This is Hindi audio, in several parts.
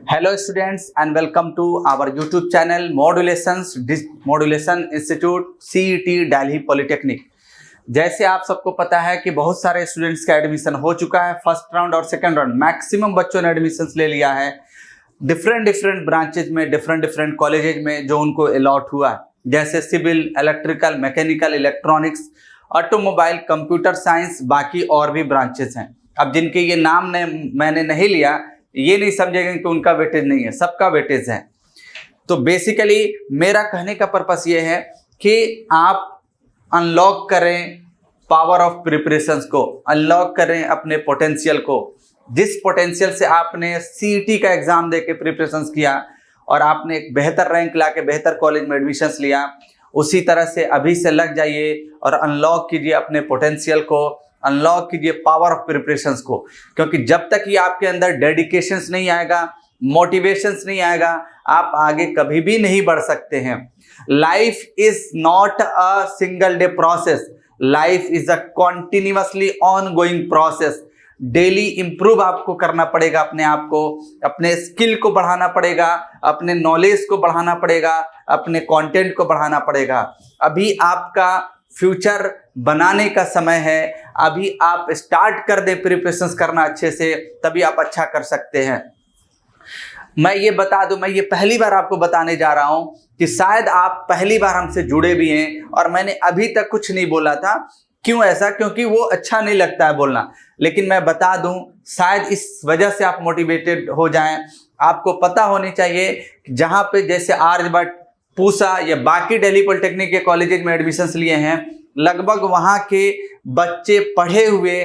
Hello students and welcome to our YouTube channel Modulation Institute CET Delhi Polytechnic। जैसे आप सबको पता है कि बहुत सारे स्टूडेंट्स का एडमिशन हो चुका है, फर्स्ट राउंड और सेकंड राउंड मैक्सिमम बच्चों ने एडमिशन्स ले लिया है डिफरेंट ब्रांचेज में, डिफरेंट कॉलेजेज में जो उनको अलॉट हुआ है, जैसे civil, electrical, mechanical, electronics, automobile, computer science, बाकी और भी ब्रांचेस हैं। अब जिनके ये नाम मैंने नहीं लिया, ये नहीं समझेंगे कि उनका वेटेज नहीं है, सबका वेटेज है। तो बेसिकली मेरा कहने का पर्पस ये है कि आप अनलॉक करें पावर ऑफ प्रिपरेशंस को, अनलॉक करें अपने पोटेंशियल को। जिस पोटेंशियल से आपने सीईटी का एग्जाम देके प्रिपरेशंस किया और आपने एक बेहतर रैंक लाके बेहतर कॉलेज में एडमिशन्स लिया, उसी तरह से अभी से लग जाइए और अनलॉक कीजिए अपने पोटेंशियल को, अनलॉक कीजिए पावर ऑफ प्रिपरेशंस को। क्योंकि जब तक ये आपके अंदर डेडिकेशंस नहीं आएगा, मोटिवेशंस नहीं आएगा, आप आगे कभी भी नहीं बढ़ सकते हैं। Life is not a single day process, life is a continuously ongoing process. Daily improve आपको करना पड़ेगा अपने आप को, अपने स्किल को बढ़ाना पड़ेगा, अपने नॉलेज को बढ़ाना पड़ेगा, अपने कंटेंट को बढ़ाना पड़ेगा। अभी आपका फ्यूचर बनाने का समय है, अभी आप स्टार्ट कर दें प्रिपरेशंस करना अच्छे से, तभी आप अच्छा कर सकते हैं। मैं ये बता दूं, मैं ये पहली बार आपको बताने जा रहा हूं कि शायद आप पहली बार हमसे जुड़े भी हैं और मैंने अभी तक कुछ नहीं बोला था। क्यों ऐसा? क्योंकि वो अच्छा नहीं लगता है बोलना, लेकिन मैं बता दूं शायद इस वजह से आप मोटिवेटेड हो जाएं। आपको पता होनी चाहिए कि जहां पे जैसे आर्यभट्ट, पूसा या बाकी दिल्ली पॉलिटेक्निक के कॉलेजेज में एडमिशन्स लिए हैं, लगभग वहाँ के बच्चे पढ़े हुए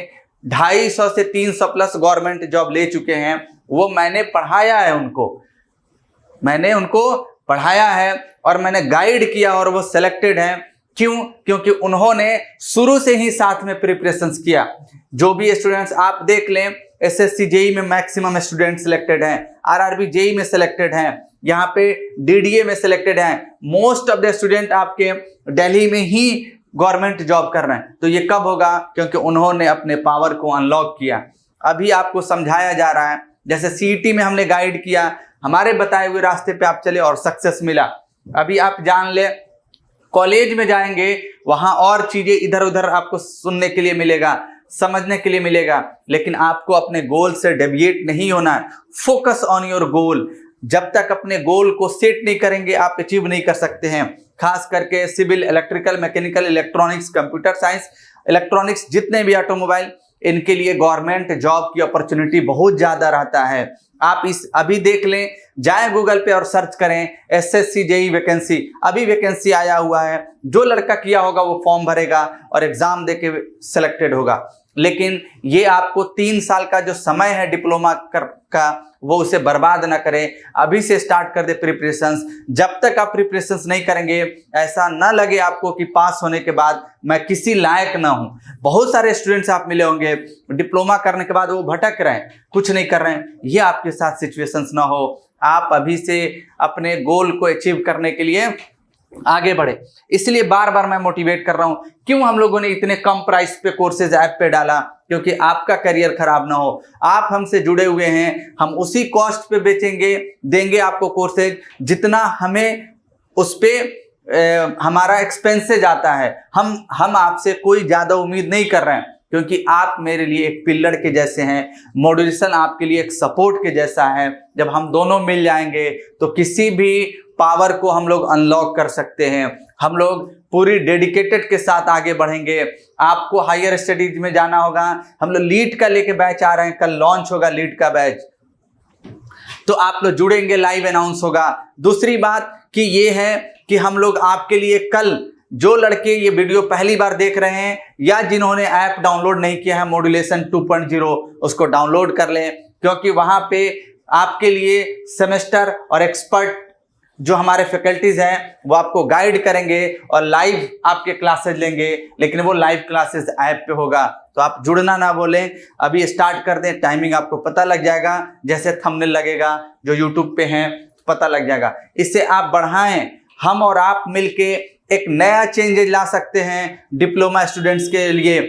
250 से 300 प्लस गवर्नमेंट जॉब ले चुके हैं। वो मैंने पढ़ाया है मैंने उनको पढ़ाया है और मैंने गाइड किया और वो सिलेक्टेड हैं। क्यों? क्योंकि उन्होंने शुरू से ही साथ में प्रिपरेशंस किया। जो भी स्टूडेंट्स आप देख लें, एसएससी जेई में मैक्सिमम स्टूडेंट सिलेक्टेड हैं, आरआरबी जेई में सिलेक्टेड हैं, यहाँ पे डीडीए में सिलेक्टेड हैं। मोस्ट ऑफ द स्टूडेंट आपके दिल्ली में ही गवर्नमेंट जॉब कर रहे हैं। तो ये कब होगा? क्योंकि उन्होंने अपने पावर को अनलॉक किया। अभी आपको समझाया जा रहा है, जैसे सीईटी में हमने गाइड किया, हमारे बताए हुए रास्ते पे आप चले और सक्सेस मिला। अभी आप जान ले, कॉलेज में जाएंगे वहां और चीजें इधर उधर आपको सुनने के लिए मिलेगा, समझने के लिए मिलेगा, लेकिन आपको अपने गोल से डेविएट नहीं होना है। Focus on your goal. जब तक अपने गोल को सेट नहीं करेंगे आप अचीव नहीं कर सकते हैं। खास करके civil, electrical, mechanical, electronics, computer science, electronics, जितने भी ऑटोमोबाइल, इनके लिए गवर्नमेंट जॉब की अपॉर्चुनिटी बहुत ज्यादा रहता है। आप अभी देख लें, जाएं गूगल पे और सर्च करें एसएससी जेई वैकेंसी, अभी वैकेंसी आया हुआ है। जो लड़का किया होगा वो फॉर्म भरेगा और एग्जाम देके सिलेक्टेड होगा। लेकिन ये आपको 3 साल का जो समय है डिप्लोमा का, वो उसे बर्बाद ना करें। अभी से स्टार्ट कर दे प्रिपरेशंस। जब तक आप प्रिपरेशंस नहीं करेंगे, ऐसा ना लगे आपको कि पास होने के बाद मैं किसी लायक ना हूं। बहुत सारे स्टूडेंट्स आप मिले होंगे डिप्लोमा करने के बाद वो भटक रहे हैं, कुछ नहीं कर रहे हैं। ये आपके साथ सिचुएशंस ना हो। आप अभी से अपने गोल को अचीव करने के लिए आगे बढ़े। इसलिए बार बार मैं मोटिवेट कर रहा हूं। क्यों हम लोगों ने इतने कम प्राइस पे कोर्सेज ऐप पे डाला? क्योंकि आपका करियर खराब ना हो। आप हमसे जुड़े हुए हैं, हम उसी कॉस्ट पे बेचेंगे, देंगे आपको कोर्सेज जितना हमें उस पे हमारा एक्सपेंसेज आता है। हम आपसे कोई ज्यादा उम्मीद नहीं कर रहे हैं, क्योंकि आप मेरे लिए एक पिलर के जैसे हैं। मॉड्यूलेशन आपके लिए एक सपोर्ट के जैसा है। जब हम दोनों मिल जाएंगे तो किसी भी पावर को हम लोग अनलॉक कर सकते हैं। हम लोग पूरी डेडिकेटेड के साथ आगे बढ़ेंगे। आपको हायर स्टडीज में जाना होगा, हम लोग लीड का लेके बैच आ रहे हैं, कल लॉन्च होगा लीड का बैच, तो आप लोग जुड़ेंगे, लाइव अनाउंस होगा। दूसरी बात कि ये है कि हम लोग आपके लिए कल, जो लड़के ये वीडियो पहली बार देख रहे हैं या जिन्होंने ऐप डाउनलोड नहीं किया है मॉड्यूलेशन 2.0, उसको डाउनलोड कर लें, क्योंकि वहां पे आपके लिए सेमेस्टर और एक्सपर्ट जो हमारे फैकल्टीज हैं वो आपको गाइड करेंगे और लाइव आपके क्लासेज लेंगे। लेकिन वो लाइव क्लासेस ऐप पे होगा, तो आप जुड़ना ना बोलें, अभी स्टार्ट कर दें। टाइमिंग आपको पता लग जाएगा, जैसे थंबनेल लगेगा जो यूट्यूब पे हैं पता लग जाएगा। इससे आप बढ़ाएं, हम और आप मिलके एक नया चेंजेज ला सकते हैं डिप्लोमा स्टूडेंट्स के लिए।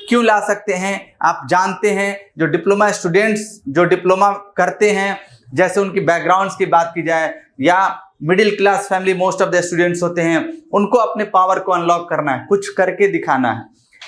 क्यों ला सकते हैं? आप जानते हैं जो डिप्लोमा स्टूडेंट्स जो डिप्लोमा करते हैं जैसे उनकी बैकग्राउंड्स की बात की जाए, या middle class family most of the students होते हैं, उनको अपने पावर को अनलॉक करना है, कुछ करके दिखाना है।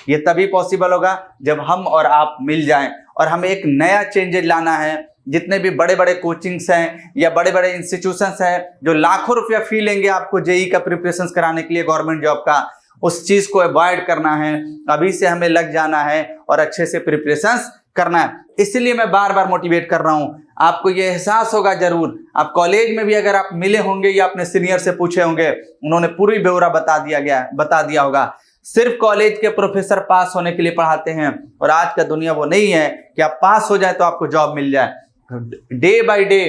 ये तभी पॉसिबल होगा जब हम और आप मिल जाएं, और हमें एक नया चेंजेज लाना है। जितने भी बड़े बड़े कोचिंग्स हैं या बड़े बड़े इंस्टीट्यूशंस हैं जो लाखों रुपया फी लेंगे आपको जेई का प्रिपरेशन कराने के लिए, गवर्नमेंट जॉब का, उस चीज को अवॉइड करना है। अभी से हमें लग जाना है और अच्छे से प्रिपरेशंस करना है। इसलिए मैं बार बार मोटिवेट कर रहा हूं। आपको ये एहसास होगा जरूर, आप कॉलेज में भी अगर आप मिले होंगे या अपने सीनियर से पूछे होंगे, उन्होंने पूरी ब्यौरा बता दिया होगा। सिर्फ कॉलेज के प्रोफेसर पास होने के लिए पढ़ाते हैं, और आज का दुनिया वो नहीं है कि आप पास हो जाए तो आपको जॉब मिल जाए। Day by day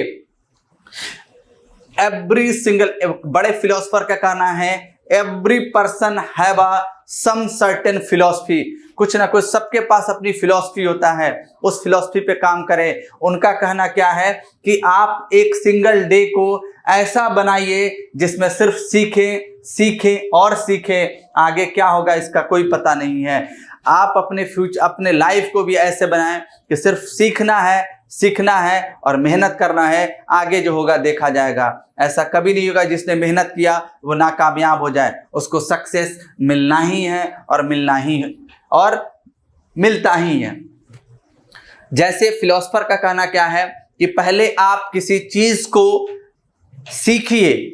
every single, बड़े फिलोसफर का कहना है, every person have a some certain philosophy, कुछ ना कुछ सबके पास अपनी फिलॉसफी होता है, उस फिलॉसफी पे काम करें। उनका कहना क्या है कि आप एक सिंगल डे को ऐसा बनाइए जिसमें सिर्फ सीखें और सीखें। आगे क्या होगा इसका कोई पता नहीं है। आप अपने लाइफ को भी ऐसे बनाएं कि सिर्फ सीखना है और मेहनत करना है, आगे जो होगा देखा जाएगा। ऐसा कभी नहीं होगा जिसने मेहनत किया वो नाकामयाब हो जाए, उसको सक्सेस मिलना ही है और मिलता ही है। जैसे फिलोसफर का कहना क्या है कि पहले आप किसी चीज को सीखिए,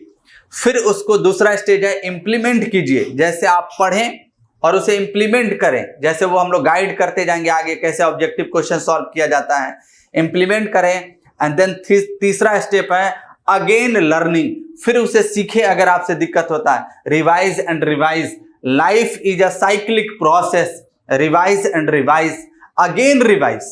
फिर उसको दूसरा स्टेज है इम्प्लीमेंट कीजिए। जैसे आप पढ़ें और उसे इम्प्लीमेंट करें, जैसे वो हम लोग गाइड करते जाएंगे आगे कैसे ऑब्जेक्टिव क्वेश्चन सॉल्व किया जाता है, इम्प्लीमेंट करें। एंड देन तीसरा स्टेप है अगेन लर्निंग, फिर उसे सीखे। अगर आपसे दिक्कत होता है, revise and revise, life is a cyclic process, revise and revise, again revise,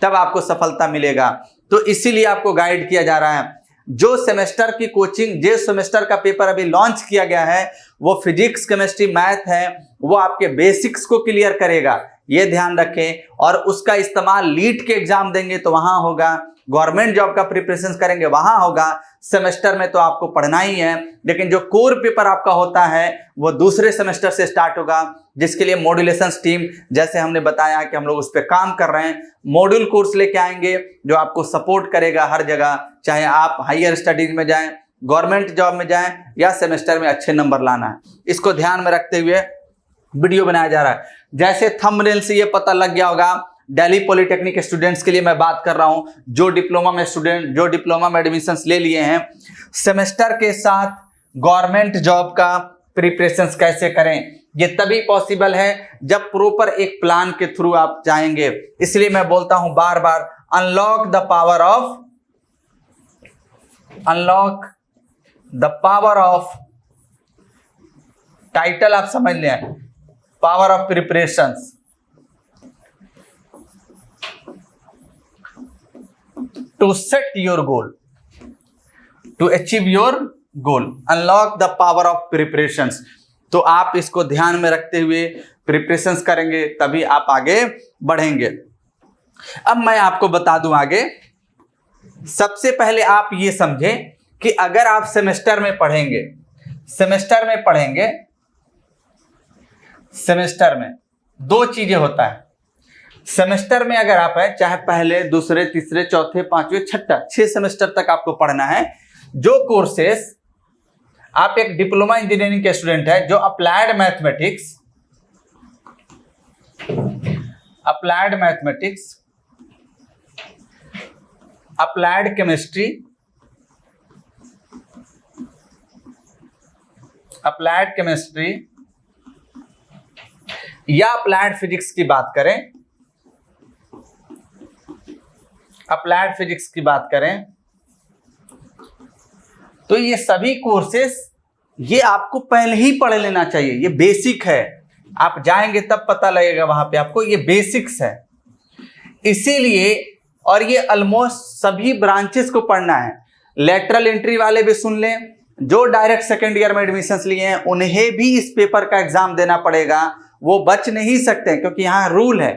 तब आपको सफलता मिलेगा। तो इसीलिए आपको गाइड किया जा रहा है। जो सेमेस्टर की कोचिंग, जो सेमेस्टर का पेपर अभी लॉन्च किया गया है, वो फिजिक्स, केमिस्ट्री, मैथ है, वो आपके बेसिक्स को क्लियर करेगा, ये ध्यान रखें। और उसका इस्तेमाल लीट के एग्जाम देंगे तो वहां होगा, गवर्नमेंट जॉब का प्रिपरेशन करेंगे वहां होगा। सेमेस्टर में तो आपको पढ़ना ही है, लेकिन जो कोर पेपर आपका होता है वो दूसरे सेमेस्टर से स्टार्ट होगा, जिसके लिए मॉड्यूलेशन टीम, जैसे हमने बताया कि हम लोग उस पर काम कर रहे हैं, मॉड्यूल कोर्स लेके आएंगे जो आपको सपोर्ट करेगा हर जगह, चाहे आप हायर स्टडीज में जाएं, गवर्नमेंट जॉब में जाएं या सेमेस्टर में अच्छे नंबर लाना है। इसको ध्यान में रखते हुए वीडियो बनाया जा रहा है। जैसे थंबनेल से ये पता लग गया होगा, दिल्ली पॉलिटेक्निक स्टूडेंट्स के लिए मैं बात कर रहा हूं, जो डिप्लोमा में एडमिशंस ले लिए हैं। सेमेस्टर के साथ गवर्नमेंट जॉब का प्रिपरेशंस कैसे करें, ये तभी पॉसिबल है जब प्रॉपर एक प्लान के थ्रू आप जाएंगे। इसलिए मैं बोलता हूं बार बार, unlock the power of title आप समझ लें, power of preparations, to set your goal, to achieve your goal, unlock the power of preparations. तो आप इसको ध्यान में रखते हुए प्रिपरेशंस करेंगे, तभी आप आगे बढ़ेंगे। अब मैं आपको बता दूं आगे, सबसे पहले आप ये समझें कि अगर आप सेमेस्टर में दो चीजें होता है। सेमेस्टर में अगर आप है, चाहे पहले, दूसरे, तीसरे, चौथे, पांचवें, छठा, 6 सेमेस्टर तक आपको पढ़ना है। जो कोर्सेस आप एक डिप्लोमा इंजीनियरिंग के स्टूडेंट है, जो अप्लाइड मैथमेटिक्स, अप्लाइड केमिस्ट्री, या अप्लाइड फिजिक्स की बात करें, तो ये सभी कोर्सेस ये आपको पहले ही पढ़ लेना चाहिए। ये बेसिक है, आप जाएंगे तब पता लगेगा वहां पे आपको, ये बेसिक्स है। इसीलिए, और ये ऑलमोस्ट सभी ब्रांचेस को पढ़ना है। लेटरल एंट्री वाले भी सुन लें, जो डायरेक्ट सेकेंड ईयर में एडमिशंस लिए हैं उन्हें भी इस पेपर का एग्जाम देना पड़ेगा, वो बच नहीं सकते क्योंकि यहाँ रूल है।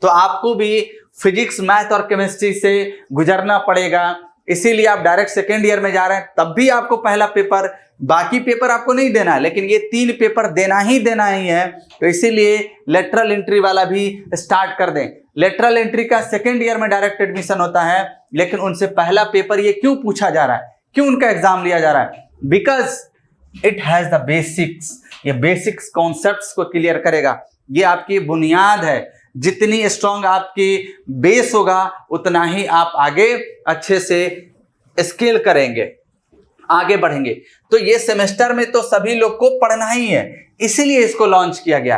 तो आपको भी फिजिक्स, मैथ और केमिस्ट्री से गुजरना पड़ेगा। इसीलिए आप डायरेक्ट सेकेंड ईयर में जा रहे हैं, तब भी आपको पहला पेपर, बाकी पेपर आपको नहीं देना है, लेकिन ये 3 पेपर देना ही है। तो इसीलिए लेटरल एंट्री वाला भी स्टार्ट कर दें। लेटरल एंट्री का सेकेंड ईयर में डायरेक्ट एडमिशन होता है, लेकिन उनसे पहला पेपर ये क्यों पूछा जा रहा है, क्यों उनका एग्जाम लिया जा रहा है? Because it has the basics. ये बेसिक्स कॉन्सेप्ट्स को क्लियर करेगा। ये आपकी बुनियाद है। जितनी स्ट्रांग आपकी बेस होगा उतना ही आप आगे अच्छे से स्केल करेंगे, आगे बढ़ेंगे। तो ये सेमेस्टर में तो सभी लोग को पढ़ना ही है, इसीलिए इसको लॉन्च किया गया।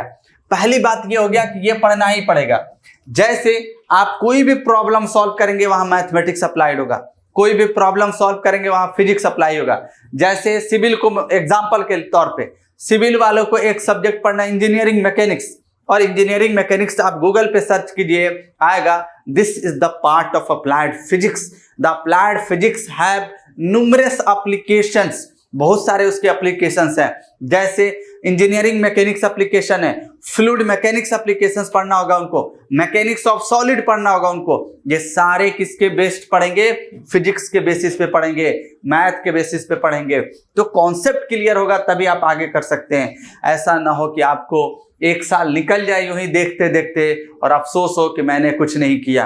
पहली बात ये हो गया कि ये पढ़ना ही पड़ेगा। जैसे आप कोई भी प्रॉब्लम सॉल्व करेंगे वहां मैथमेटिक्स अप्लाइड होगा, कोई भी प्रॉब्लम सॉल्व करेंगे वहां फिजिक्स अप्लाई होगा। जैसे सिविल को एग्जांपल के तौर पे, सिविल वालों को एक सब्जेक्ट पढ़ना इंजीनियरिंग मैकेनिक्स, और इंजीनियरिंग मैकेनिक्स आप गूगल पे सर्च कीजिए, आएगा this is the part of applied physics. The applied physics have numerous applications, बहुत सारे उसके एप्लीकेशंस हैं। जैसे इंजीनियरिंग मैकेनिक्स एप्लीकेशन है, फ्लूइड मैकेनिक्स एप्लीकेशंस पढ़ना होगा उनको, मैकेनिक्स ऑफ सॉलिड पढ़ना होगा उनको। ये सारे किसके बेस्ड पढ़ेंगे? फिजिक्स के बेसिस पे पढ़ेंगे, मैथ के बेसिस पे पढ़ेंगे। तो कॉन्सेप्ट क्लियर होगा तभी आप आगे कर सकते हैं। ऐसा ना हो कि आपको 1 साल निकल जाए यूं ही देखते देखते और अफसोस हो कि मैंने कुछ नहीं किया।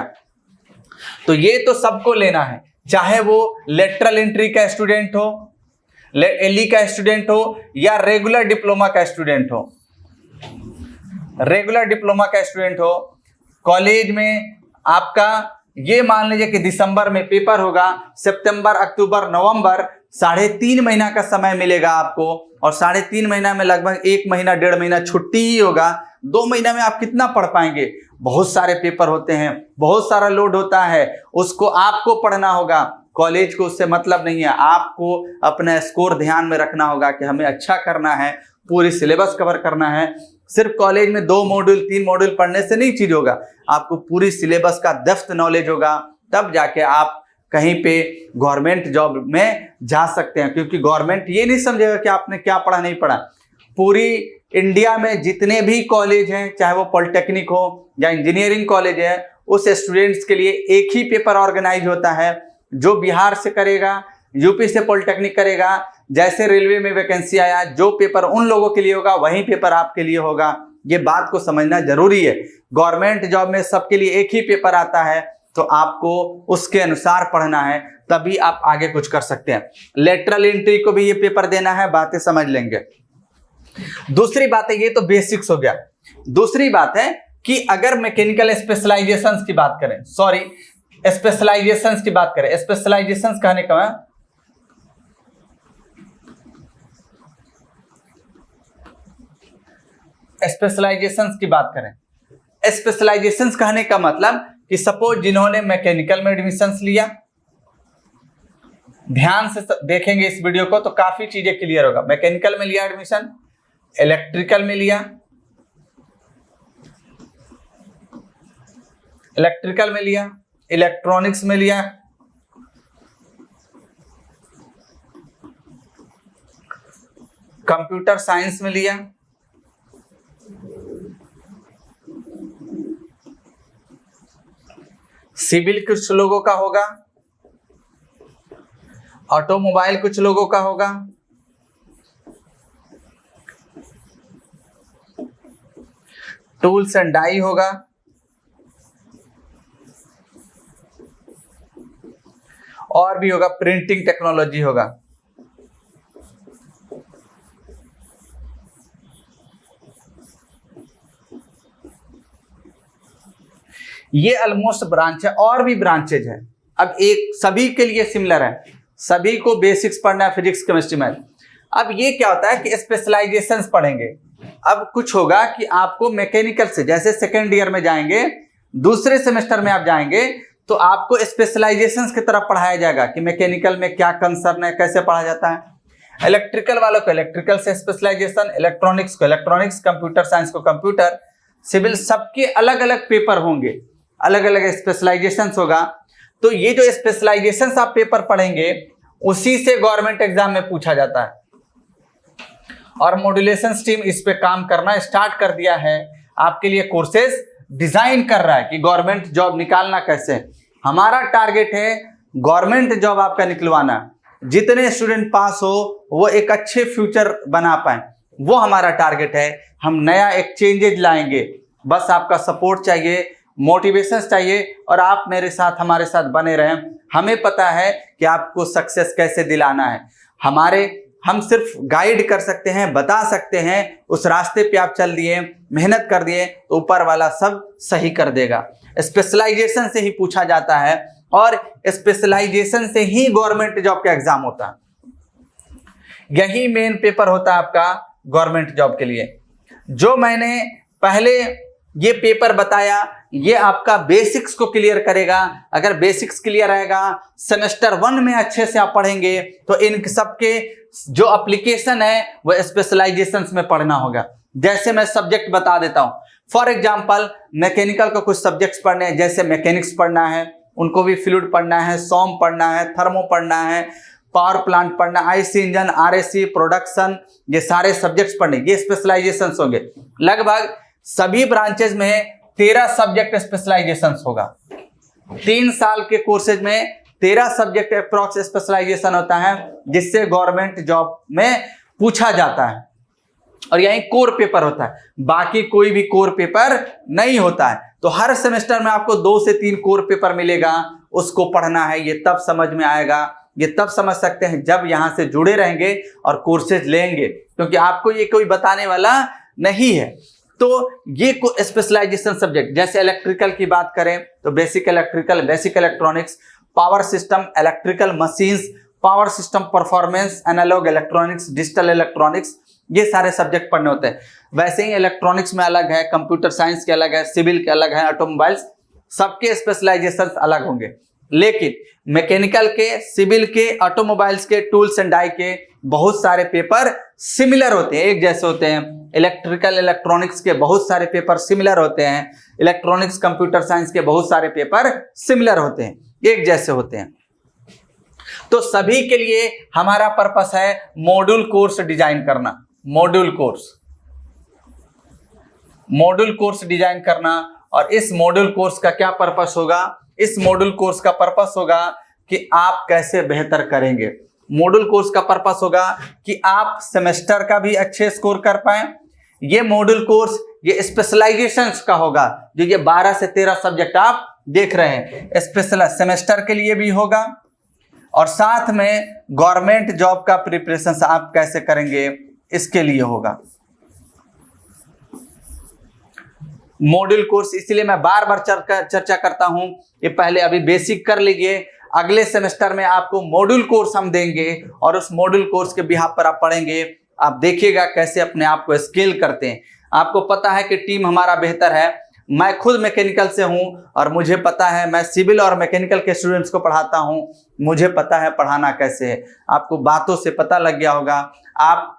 तो ये तो सबको लेना है, चाहे वो लेटरल एंट्री का स्टूडेंट हो, एलई का स्टूडेंट हो, या रेगुलर डिप्लोमा का स्टूडेंट हो। रेगुलर डिप्लोमा का स्टूडेंट हो, कॉलेज में आपका ये मान लीजिए कि दिसंबर में पेपर होगा, सितंबर, अक्टूबर, नवंबर 3.5 महीना का समय मिलेगा आपको, और 3.5 महीना में लगभग 1 महीना 1.5 महीना छुट्टी ही होगा। 2 महीना में आप कितना पढ़ पाएंगे? बहुत सारे पेपर होते हैं, बहुत सारा लोड होता है, उसको आपको पढ़ना होगा। कॉलेज को उससे मतलब नहीं है, आपको अपना स्कोर ध्यान में रखना होगा कि हमें अच्छा करना है, पूरी सिलेबस कवर करना है। सिर्फ कॉलेज में 2 मॉड्यूल 3 मॉड्यूल पढ़ने से नहीं चीज होगा, आपको पूरी सिलेबस का डेप्थ नॉलेज होगा, तब जाके आप कहीं पे गवर्नमेंट जॉब में जा सकते हैं। क्योंकि गवर्नमेंट ये नहीं समझेगा कि आपने क्या पढ़ा नहीं पढ़ा। पूरी इंडिया में जितने भी कॉलेज हैं, चाहे वो पॉलिटेक्निक हो या इंजीनियरिंग कॉलेज है, उस स्टूडेंट्स के लिए एक ही पेपर ऑर्गेनाइज होता है। जो बिहार से करेगा, यूपी से पॉलिटेक्निक करेगा, जैसे रेलवे में वैकेंसी आया, जो पेपर उन लोगों के लिए होगा वही पेपर आपके लिए होगा। ये बात को समझना जरूरी है। गवर्नमेंट जॉब में सबके लिए एक ही पेपर आता है, तो आपको उसके अनुसार पढ़ना है, तभी आप आगे कुछ कर सकते हैं। लेटरल एंट्री को भी ये पेपर देना है, बातें समझ लेंगे। दूसरी बात है, ये तो बेसिक्स हो गया। दूसरी बात है कि अगर मैकेनिकल स्पेशलाइजेशंस की बात करें, स्पेशलाइजेशंस की बात करें, स्पेशलाइजेशंस कहने का स्पेशलाइजेशंस की बात करें, स्पेशलाइजेशंस कहने का मतलब कि सपोज जिन्होंने मैकेनिकल में एडमिशंस लिया, ध्यान से देखेंगे इस वीडियो को तो काफी चीजें क्लियर होगा। मैकेनिकल में लिया एडमिशन, इलेक्ट्रिकल में लिया, इलेक्ट्रिकल में लिया, इलेक्ट्रॉनिक्स में लिया, कंप्यूटर साइंस में लिया, सिविल कुछ लोगों का होगा, ऑटोमोबाइल कुछ लोगों का होगा, टूल्स एंड डाई होगा, और भी होगा, प्रिंटिंग टेक्नोलॉजी होगा। ये ऑलमोस्ट ब्रांच है, और भी ब्रांचेज हैं। अब एक सभी के लिए सिमिलर है, सभी को बेसिक्स पढ़ना है, फिजिक्स केमिस्ट्री मैथ। अब ये क्या होता है कि स्पेशलाइजेशंस पढ़ेंगे। अब कुछ होगा कि आपको मैकेनिकल से, जैसे सेकेंड ईयर में जाएंगे, दूसरे सेमेस्टर में आप जाएंगे, तो आपको स्पेशलाइजेशंस की तरफ पढ़ाया जाएगा कि मैकेनिकल में क्या कंसर्न है, कैसे पढ़ा जाता है। इलेक्ट्रिकल वालों को इलेक्ट्रिकल से स्पेशलाइजेशन, इलेक्ट्रॉनिक्स को इलेक्ट्रॉनिक्स, कंप्यूटर साइंस को कंप्यूटर, सिविल, सबके अलग अलग पेपर होंगे, अलग अलग स्पेशलाइजेशंस होगा। तो ये जो स्पेशलाइजेशंस आप पेपर पढ़ेंगे, उसी से गवर्नमेंट एग्जाम में पूछा जाता है। और मॉड्यूलेशन टीम इस पे काम करना स्टार्ट कर दिया है, आपके लिए कोर्सेज डिजाइन कर रहा है कि गवर्नमेंट जॉब निकालना कैसे। हमारा टारगेट है गवर्नमेंट जॉब आपका निकलवाना, जितने स्टूडेंट पास हो वो एक अच्छे फ्यूचर बना पाए, वो हमारा टारगेट है। हम नया एक चेंजेज लाएंगे, बस आपका सपोर्ट चाहिए, मोटिवेशन चाहिए और आप मेरे साथ हमारे साथ बने रहें। हमें पता है कि आपको सक्सेस कैसे दिलाना है। हम सिर्फ गाइड कर सकते हैं, बता सकते हैं, उस रास्ते पे आप चल दिए, मेहनत कर दिए तो ऊपर वाला सब सही कर देगा। स्पेशलाइजेशन से ही पूछा जाता है और स्पेशलाइजेशन से ही गवर्नमेंट जॉब का एग्जाम होता है। यही मेन पेपर होता है आपका गवर्नमेंट जॉब के लिए। जो मैंने पहले ये पेपर बताया ये आपका बेसिक्स को क्लियर करेगा। अगर बेसिक्स क्लियर रहेगा, सेमेस्टर 1 में अच्छे से आप पढ़ेंगे तो इन सबके जो एप्लीकेशन है वो स्पेशलाइजेशंस में पढ़ना होगा। जैसे मैं सब्जेक्ट बता देता हूं, फॉर एग्जांपल मैकेनिकल का कुछ सब्जेक्ट्स पढ़ने हैं, जैसे मैकेनिक्स पढ़ना है, उनको भी फ्लूइड पढ़ना है, सॉम पढ़ना है, थर्मो पढ़ना है, पावर प्लांट पढ़ना, आईसी इंजन, आरएसी, प्रोडक्शन, ये सारे सब्जेक्ट्स पढ़ने, ये स्पेशलाइजेशंस होंगे। लगभग सभी ब्रांचेज में 13 सब्जेक्ट स्पेशलाइजेशंस होगा। 3 साल के कोर्सेज में 13 सब्जेक्ट अप्रॉक्स स्पेशलाइजेशन होता है, जिससे गवर्नमेंट जॉब में पूछा जाता है और यही कोर पेपर होता है। बाकी कोई भी कोर पेपर नहीं होता है। तो हर सेमेस्टर में आपको 2 से 3 कोर पेपर मिलेगा, उसको पढ़ना है। ये तब समझ में आएगा, ये तब समझ सकते हैं जब यहां से जुड़े रहेंगे और कोर्सेज लेंगे, क्योंकि आपको ये कोई बताने वाला नहीं है। तो ये स्पेशलाइजेशन सब्जेक्ट, जैसे इलेक्ट्रिकल की बात करें तो basic electrical, basic electronics, power system, electrical machines, power system performance, analog electronics, digital electronics, ये सारे सब्जेक्ट पढ़ने होते हैं। वैसे ही इलेक्ट्रॉनिक्स में अलग है, कंप्यूटर साइंस के अलग है, सिविल के अलग है, ऑटोमोबाइल्स, सबके स्पेशलाइजेशन अलग होंगे। लेकिन मैकेनिकल के, सिविल के, ऑटोमोबाइल्स के, टूल्स एंड डाई के बहुत सारे पेपर सिमिलर होते हैं, एक जैसे होते हैं। इलेक्ट्रिकल इलेक्ट्रॉनिक्स के बहुत सारे पेपर सिमिलर होते हैं। इलेक्ट्रॉनिक्स कंप्यूटर साइंस के बहुत सारे पेपर सिमिलर होते हैं, एक जैसे होते हैं। तो सभी के लिए हमारा पर्पस है मॉड्यूल कोर्स डिजाइन करना। मॉड्यूल कोर्स डिजाइन करना। और इस मॉड्यूल कोर्स का क्या पर्पस होगा? इस मॉड्यूल कोर्स का पर्पस होगा कि आप कैसे बेहतर करेंगे। मॉड्यूल कोर्स का पर्पस होगा कि आप सेमेस्टर का भी अच्छे स्कोर कर पाए। ये मॉड्यूल कोर्स ये स्पेशलाइजेशंस का होगा, जो ये 12 से 13 सब्जेक्ट आप देख रहे हैं, स्पेशल सेमेस्टर के लिए भी होगा और साथ में गवर्नमेंट जॉब का प्रिपरेशन आप कैसे करेंगे इसके लिए होगा। मॉड्यूल कोर्स इसलिए मैं बार बार चर्चा करता हूं, ये पहले अभी बेसिक कर लीजिए। अगले सेमेस्टर में आपको मॉड्यूल कोर्स हम देंगे और उस मॉड्यूल कोर्स के बिहाफ पर आप पढ़ेंगे। आप देखिएगा कैसे अपने आप को स्केल करते हैं। आपको पता है कि टीम हमारा बेहतर है। मैं खुद मैकेनिकल से हूं और मुझे पता है, मैं सिविल और मैकेनिकल के स्टूडेंट्स को पढ़ाता हूं, मुझे पता है पढ़ाना कैसे है। आपको बातों से पता लग गया होगा, आप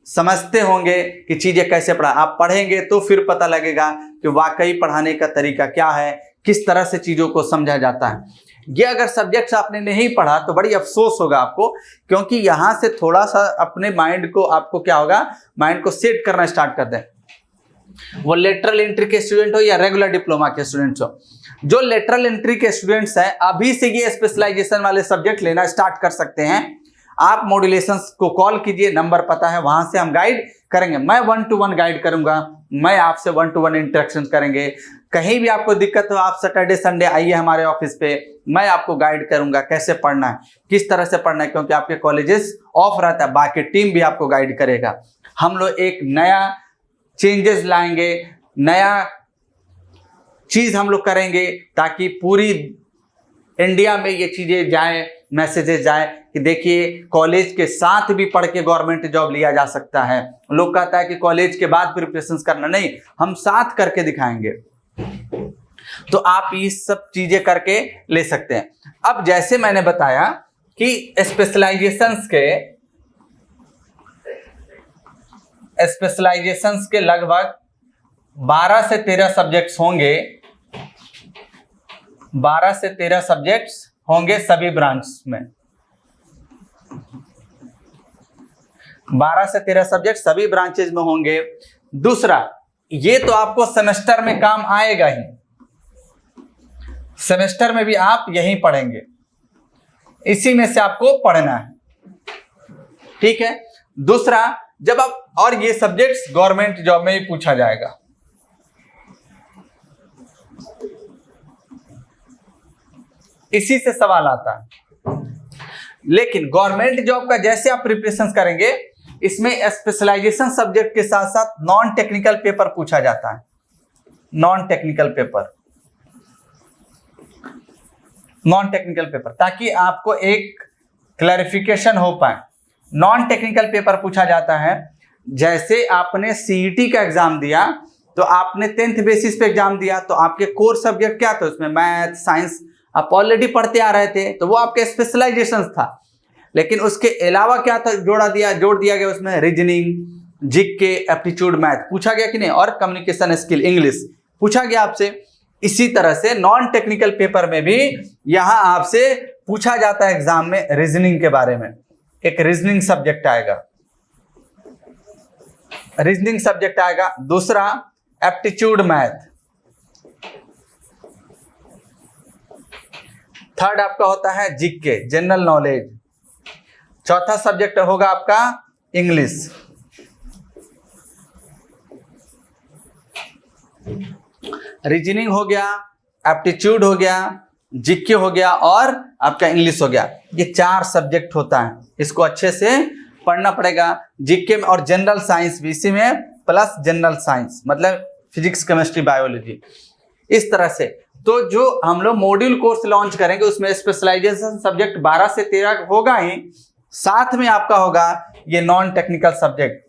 समझते होंगे कि चीजें कैसे पढ़ा। आप पढ़ेंगे तो फिर पता लगेगा कि वाकई पढ़ाने का तरीका क्या है, किस तरह से चीजों को समझा जाता है। ये अगर सब्जेक्ट्स आपने नहीं पढ़ा तो बड़ी अफसोस होगा आपको, क्योंकि यहां से थोड़ा सा अपने माइंड को, आपको क्या होगा, माइंड को सेट करना स्टार्ट कर दें। वो लेटरल एंट्री के स्टूडेंट हो या रेगुलर डिप्लोमा के स्टूडेंट्स हो, जो लेटरल एंट्री के स्टूडेंट्स हैं अभी से ये स्पेशलाइजेशन वाले सब्जेक्ट लेना स्टार्ट कर सकते हैं। आप मॉड्यूलेशंस को कॉल कीजिए, नंबर पता है, वहां से हम गाइड करेंगे। मैं 1-to-1 गाइड करूंगा, मैं आपसे 1-to-1 इंटरेक्शन करेंगे। कहीं भी आपको दिक्कत हो आप सैटरडे संडे आइए हमारे ऑफिस पे, मैं आपको गाइड करूंगा कैसे पढ़ना है, किस तरह से पढ़ना है, क्योंकि आपके कॉलेजेस ऑफ रहता है, बाकी टीम भी आपको गाइड करेगा। हम लोग एक नया चेंजेस लाएंगे, नया चीज हम लोग करेंगे ताकि पूरी इंडिया में ये चीजें जाएं, मैसेजेस जाए कि देखिए कॉलेज के साथ भी पढ़ के गवर्नमेंट जॉब लिया जा सकता है। लोग कहता है कि कॉलेज के बाद प्रिपरेशन करना, नहीं, हम साथ करके दिखाएंगे। तो आप ये सब चीजें करके ले सकते हैं। अब जैसे मैंने बताया कि स्पेशलाइजेशंस के लगभग 12 से 13 सब्जेक्ट्स होंगे। 12 से 13 सब्जेक्ट्स होंगे सभी ब्रांच में। 12 से 13 सब्जेक्ट सभी ब्रांचेज में होंगे। दूसरा, ये तो आपको सेमेस्टर में काम आएगा ही, सेमेस्टर में भी आप यही पढ़ेंगे। इसी में से आपको पढ़ना है, ठीक है। दूसरा, जब आप, और ये सब्जेक्ट्स गवर्नमेंट जॉब में ही पूछा जाएगा, इसी से सवाल आता है। लेकिन गवर्नमेंट जॉब का जैसे आप प्रिपरेशन करेंगे, इसमें स्पेशलाइजेशन सब्जेक्ट के साथ साथ नॉन टेक्निकल पेपर पूछा जाता है, non technical paper, non technical paper, ताकि आपको एक क्लैरिफिकेशन हो पाए। नॉन टेक्निकल पेपर पूछा जाता है, जैसे आपने सीईटी का एग्जाम दिया तो आपने 10th बेसिस पे एग्जाम दिया, तो आपके कोर सब्जेक्ट क्या था उसमें, मैथ, साइंस आप ऑलरेडी पढ़ते आ रहे थे, तो वो आपके स्पेशलाइजेशन था। लेकिन उसके अलावा क्या था, जोड़ दिया गया उसमें रीजनिंग, जीके, एप्टीट्यूड, मैथ पूछा गया कि नहीं, और कम्युनिकेशन स्किल, इंग्लिश पूछा गया आपसे। इसी तरह से नॉन टेक्निकल पेपर में भी यहां आपसे पूछा जाता है एग्जाम में रीजनिंग के बारे में, एक रीजनिंग सब्जेक्ट आएगा, रीजनिंग सब्जेक्ट आएगा। दूसरा एप्टीट्यूड मैथ। थर्ड आपका होता है जीके, जनरल नॉलेज। चौथा सब्जेक्ट होगा आपका इंग्लिश। रीजनिंग हो गया, एप्टीट्यूड हो गया, जीके हो गया और आपका इंग्लिश हो गया। ये 4 सब्जेक्ट होता है, इसको अच्छे से पढ़ना पड़ेगा। जीके में और जनरल साइंस भी इसी में, प्लस जनरल साइंस मतलब फिजिक्स, केमिस्ट्री, बायोलॉजी, इस तरह से। तो जो हम लोग मॉड्यूल कोर्स लॉन्च करेंगे उसमें स्पेशलाइजेशन सब्जेक्ट 12 से 13 होगा ही, साथ में आपका होगा ये नॉन टेक्निकल सब्जेक्ट,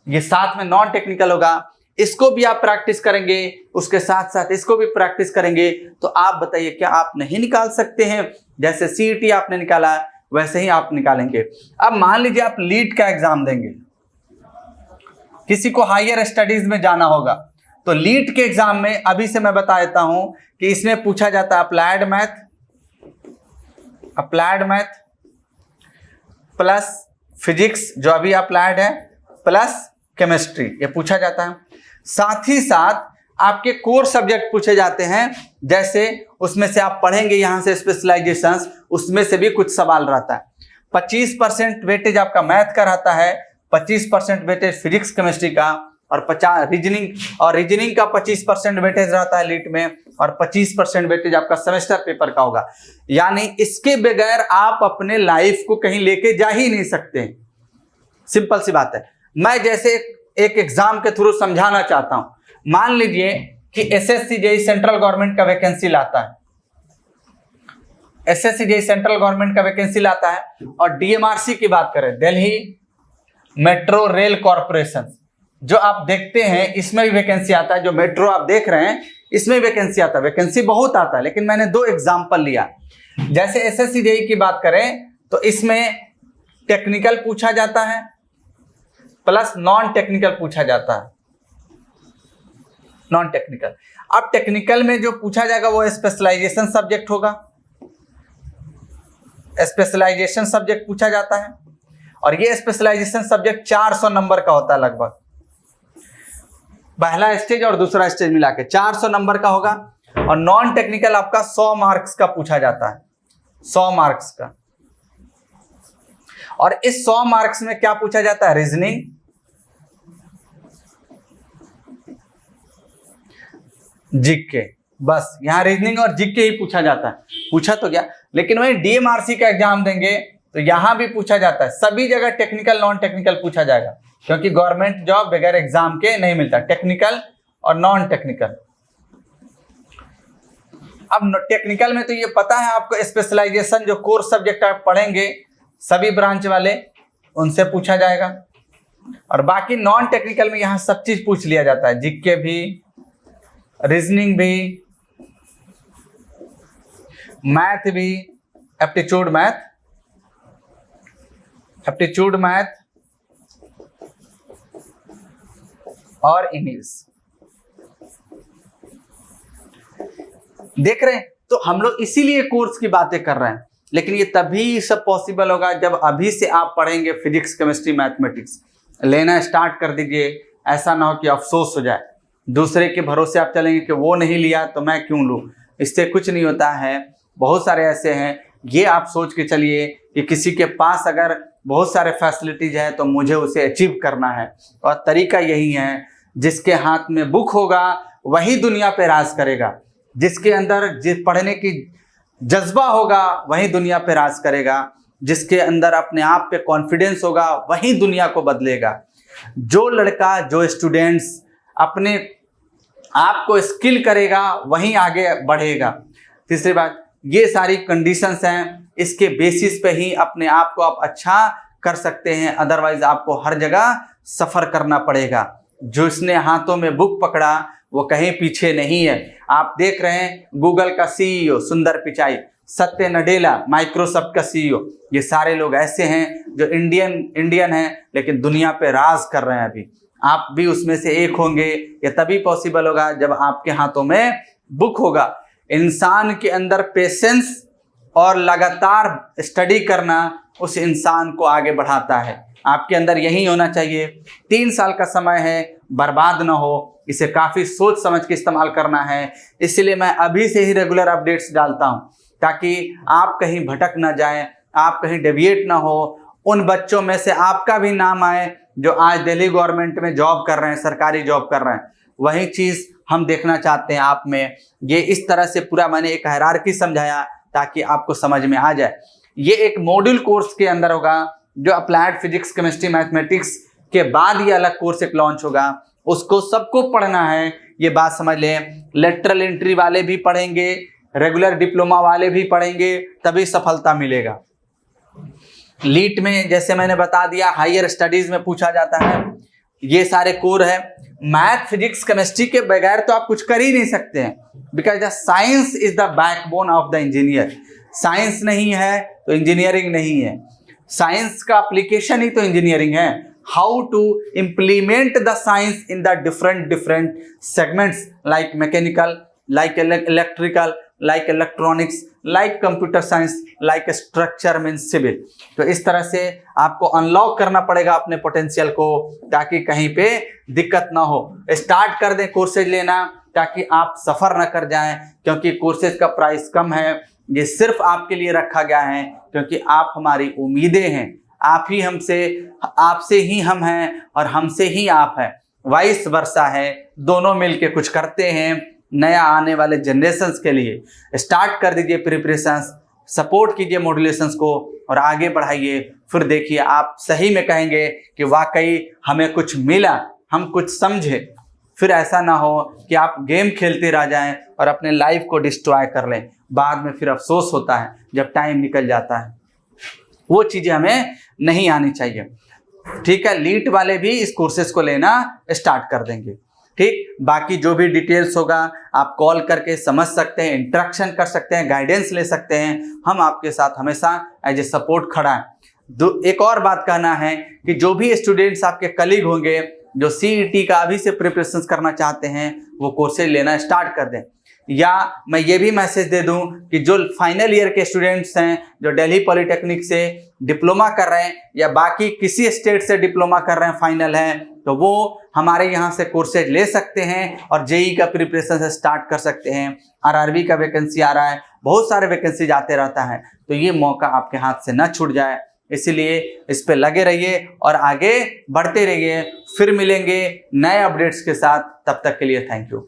ये साथ में नॉन टेक्निकल होगा। इसको भी आप प्रैक्टिस करेंगे, उसके साथ साथ इसको भी प्रैक्टिस करेंगे, तो आप बताइए क्या आप नहीं निकाल सकते हैं? जैसे सीईटी आपने निकाला वैसे ही आप निकालेंगे। अब मान लीजिए आप लीड का एग्जाम देंगे, किसी को हायर स्टडीज में जाना होगा, तो लीड के एग्जाम में अभी से मैं बता देता हूं कि इसमें पूछा जाता है अप्लाइड मैथ प्लस फिजिक्स जो अभी अप्लाइड है, प्लस केमिस्ट्री, ये पूछा जाता है। साथ ही साथ आपके कोर सब्जेक्ट पूछे जाते हैं, जैसे उसमें से आप पढ़ेंगे यहां से स्पेशलाइजेशंस, उसमें से भी कुछ सवाल रहता है। 25% वेटेज आपका मैथ का रहता है, 25% वेटेज फिजिक्स केमिस्ट्री का, और 50 रीजनिंग का 25% वेटेज रहता है लीट में, और 25% वेटेज आपका सेमेस्टर पेपर का होगा। यानी इसके बगैर आप अपने लाइफ को कहीं लेके जा ही नहीं सकते। सिंपल सी बात है। मैं जैसे एक एग्जाम के थ्रू समझाना चाहता हूं। मान लीजिए कि एसएससी जेईई सेंट्रल गवर्नमेंट का वैकेंसी लाता है, एसएससी जेईई सेंट्रल गवर्नमेंट का वैकेंसी लाता है, और डीएमआरसी की बात करें, दिल्ली मेट्रो रेल कॉर्पोरेशन, जो आप देखते हैं इसमें भी वैकेंसी आता है। जो मेट्रो आप देख रहे हैं इसमें वैकेंसी आता है, वैकेंसी बहुत आता है, लेकिन मैंने 2 एग्जाम्पल लिया। जैसे एसएससी जेईई की बात करें तो इसमें टेक्निकल पूछा जाता है प्लस नॉन टेक्निकल पूछा जाता है, नॉन टेक्निकल। अब टेक्निकल में जो पूछा जाएगा वो स्पेशलाइजेशन सब्जेक्ट होगा, स्पेशलाइजेशन सब्जेक्ट पूछा जाता है, और ये स्पेशलाइजेशन सब्जेक्ट 400 नंबर का होता है लगभग। पहला स्टेज और दूसरा स्टेज मिला के 400 नंबर का होगा, और नॉन टेक्निकल आपका 100 मार्क्स का पूछा जाता है, 100 मार्क्स का। और इस 100 मार्क्स में क्या पूछा जाता है? रीजनिंग, जीके, बस यहां रीजनिंग और जीके ही पूछा जाता है। पूछा तो क्या, लेकिन वही डीएमआरसी का एग्जाम देंगे तो यहां भी पूछा जाता है। सभी जगह टेक्निकल नॉन टेक्निकल पूछा जाएगा, क्योंकि गवर्नमेंट जॉब बगैर एग्जाम के नहीं मिलता, टेक्निकल और नॉन टेक्निकल। अब टेक्निकल में तो ये पता है आपको, स्पेशलाइजेशन जो कोर्स सब्जेक्ट आप पढ़ेंगे सभी ब्रांच वाले, उनसे पूछा जाएगा। और बाकी नॉन टेक्निकल में यहाँ सब चीज पूछ लिया जाता है, जीके भी, रीजनिंग भी, मैथ भी, एप्टीट्यूड मैथ और इंग्लिश। देख रहे हैं, तो हम लोग इसीलिए कोर्स की बातें कर रहे हैं। लेकिन ये तभी सब पॉसिबल होगा जब अभी से आप पढ़ेंगे फिजिक्स, केमिस्ट्री, मैथमेटिक्स। लेना स्टार्ट कर दीजिए, ऐसा ना हो कि अफसोस हो जाए, दूसरे के भरोसे आप चलेंगे कि वो नहीं लिया तो मैं क्यों लूँ। इससे कुछ नहीं होता है। बहुत सारे ऐसे हैं ये आप सोच के चलिए कि किसी के पास अगर बहुत सारे फैसिलिटीज हैं तो मुझे उसे अचीव करना है, और तरीका यही है, जिसके हाथ में बुक होगा वही दुनिया पे राज करेगा, जिसके अंदर पढ़ने की जज्बा होगा वही दुनिया पे राज करेगा, जिसके अंदर अपने आप पे कॉन्फिडेंस होगा वही दुनिया को बदलेगा। जो लड़का, जो स्टूडेंट्स अपने आप को स्किल करेगा वहीं आगे बढ़ेगा। तीसरी बात, ये सारी कंडीशंस हैं, इसके बेसिस पे ही अपने आप को आप अच्छा कर सकते हैं, अदरवाइज आपको हर जगह सफ़र करना पड़ेगा। जिसने हाथों में बुक पकड़ा वो कहीं पीछे नहीं है। आप देख रहे हैं गूगल का सीईओ सुंदर पिचाई, सत्य नडेला माइक्रोसॉफ्ट का सीईओ, ये सारे लोग ऐसे हैं जो इंडियन हैं लेकिन दुनिया पे राज कर रहे हैं। अभी आप भी उसमें से एक होंगे। ये तभी पॉसिबल होगा जब आपके हाथों में बुक होगा। इंसान के अंदर पेशेंस और लगातार स्टडी करना उस इंसान को आगे बढ़ाता है। आपके अंदर यही होना चाहिए। 3 साल का समय है, बर्बाद ना हो, इसे काफ़ी सोच समझ के इस्तेमाल करना है। इसलिए मैं अभी से ही रेगुलर अपडेट्स डालता हूं ताकि आप कहीं भटक ना जाएं, आप कहीं डेविएट ना हो। उन बच्चों में से आपका भी नाम आए जो आज दिल्ली गवर्नमेंट में जॉब कर रहे हैं, सरकारी जॉब कर रहे हैं। वही चीज़ हम देखना चाहते हैं आप में। ये इस तरह से पूरा मैंने एक हायरार्की समझाया ताकि आपको समझ में आ जाए। ये एक मॉड्यूल कोर्स के अंदर होगा जो अप्लाइड फिजिक्स, केमिस्ट्री, मैथमेटिक्स के बाद ये अलग कोर्स एक लॉन्च होगा। उसको सबको पढ़ना है, ये बात समझ लें। लेटरल एंट्री वाले भी पढ़ेंगे, रेगुलर डिप्लोमा वाले भी पढ़ेंगे, तभी सफलता मिलेगा। लीट में जैसे मैंने बता दिया, हायर स्टडीज में पूछा जाता है। ये सारे कोर है। मैथ, फिजिक्स, केमिस्ट्री के बगैर तो आप कुछ कर ही नहीं सकते हैं, because the science is the backbone of the engineer. Science नहीं है तो इंजीनियरिंग नहीं है। साइंस का एप्लीकेशन ही तो इंजीनियरिंग है। How to implement the science in the different segments like mechanical, like electrical, like electronics, like computer science, like structure means civil. तो इस तरह से आपको अनलॉक करना पड़ेगा अपने पोटेंशियल को ताकि कहीं पे दिक्कत ना हो। स्टार्ट कर दें कोर्सेज लेना ताकि आप सफ़र ना कर जाएं, क्योंकि कोर्सेज का प्राइस कम है। ये सिर्फ आपके लिए रखा गया है क्योंकि आप हमारी उम्मीदें हैं। आप ही हमसे, आपसे ही हम हैं और हमसे ही आप हैं, वाइस वर्सा है। दोनों मिलके कुछ करते हैं नया आने वाले जनरेशन्स के लिए। स्टार्ट कर दीजिए प्रिपरेशंस, सपोर्ट कीजिए मॉड्यूलेशंस को और आगे बढ़ाइए। फिर देखिए आप सही में कहेंगे कि वाकई हमें कुछ मिला, हम कुछ समझे। फिर ऐसा ना हो कि आप गेम खेलते रह जाएं और अपने लाइफ को डिस्ट्रॉय कर लें। बाद में फिर अफसोस होता है जब टाइम निकल जाता है। वो चीज़ें हमें नहीं आनी चाहिए। ठीक है, लीट वाले भी इस कोर्सेज को लेना स्टार्ट कर देंगे। ठीक, बाकी जो भी डिटेल्स होगा आप कॉल करके समझ सकते हैं, इंटरेक्शन कर सकते हैं, गाइडेंस ले सकते हैं। हम आपके साथ हमेशा एज ए सपोर्ट खड़ा है। एक और बात कहना है कि जो भी स्टूडेंट्स आपके कलीग होंगे जो सीईटी का अभी से प्रिपरेशन करना चाहते हैं वो कोर्सेज लेना स्टार्ट कर दें। या मैं ये भी मैसेज दे दूं कि जो फाइनल ईयर के स्टूडेंट्स हैं जो दिल्ली पॉलिटेक्निक से डिप्लोमा कर रहे हैं या बाकी किसी स्टेट से डिप्लोमा कर रहे हैं, फाइनल हैं, तो वो हमारे यहाँ से कोर्सेज ले सकते हैं और जेई का प्रिपरेशन से स्टार्ट कर सकते हैं। आरआरबी का वैकेंसी आ रहा है, बहुत सारे वैकेंसी आते रहता है, तो ये मौका आपके हाथ से न छूट जाए। इसलिए इस पे लगे रहिए और आगे बढ़ते रहिए। फिर मिलेंगे नए अपडेट्स के साथ, तब तक के लिए थैंक यू।